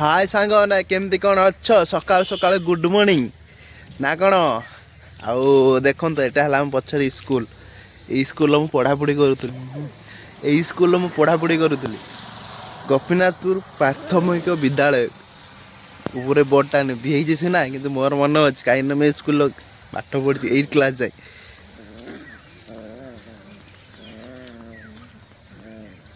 हाय सांग ना केमती कौन अच्छ सकाल सकाल गुड मॉर्निंग ना कौन आउ देखो यहाँ है पचर स्कूल स्कूल मु पढ़ापढ़ी करूली स्कूल मु पढ़ापढ़ी करूली गोपीनाथपुर प्राथमिक विद्यालय पूरे बोर्डटा भी सीना कि मोर मन अच्छे कहीं मैं स्कूल पाठ पढ़ी 8 क्लास जाए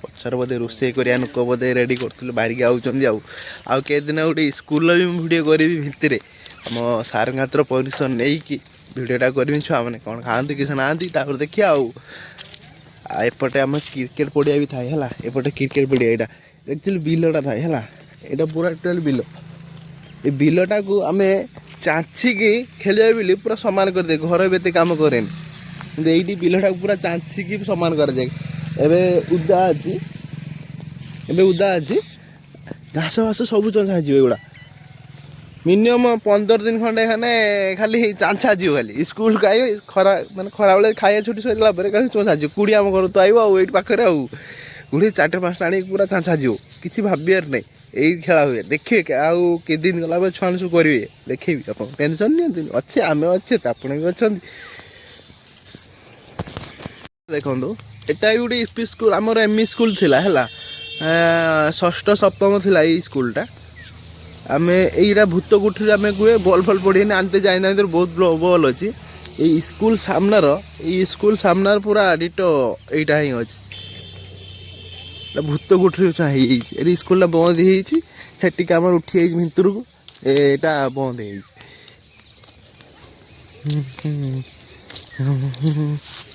पचर बोधे रोसे करिया नुक बोधे रेडी कर बाहरिक आउ कई दिन गोटे स्कूल भी भिड करी भितर आम सार हाथ परमिशन नहीं कि भिडटा करी छुआ मैंने कौन खाती किसी ना देखिए एपटे आम क्रिकेट पड़िया भी थाए है एपटे क्रिकेट पड़िया यहाँ एक्चुअली बिलटा थाए है यहाँ पूरा टोटाल बिल ये बिलटा को आम चाचिकी खेलिया बिल पूरा सामान कर दे घर भी कम कैन कि बिलटा पूरा चाचिकी सामान कर जाए एवं उदा अच्छी एवं उदा अच्छी घास घास सब चंचा गुड़ा मिनिमम 15 दिन खंडे खाने खाली चांछा जीव खाली स्कूल का खरा माने खरा बेले खाया छुट्टी सरला खाली चंछा जीव कुड़ी आम घर तो आइब आठ पाखे गुड़ी 4-5 आनी पूरा चांछा जीव किसी भाबार नहीं यही खेला हुए देखिए आउ के दिन गला छुआ सब करेंगे देखेबी आप टेंशन नहीं अच्छे आम अच्छे आप भी अच्छा देखो एटा गोटे यूपी स्कूल आमर एमई स्कूल थिला है 6ष्ठ 7म थिला ये स्कूलटा आम यहीटा भूत कोठी आम कहे बल फल पढ़े आनते जाए बहुत बल अच्छी ये स्कूल सामनार ये स्कूल सामनार पूरा डिटो यहीटा ही अच्छे भूत कोठी ये स्कूल बंद होटी कम उठी भितर को यहाँ बंद हो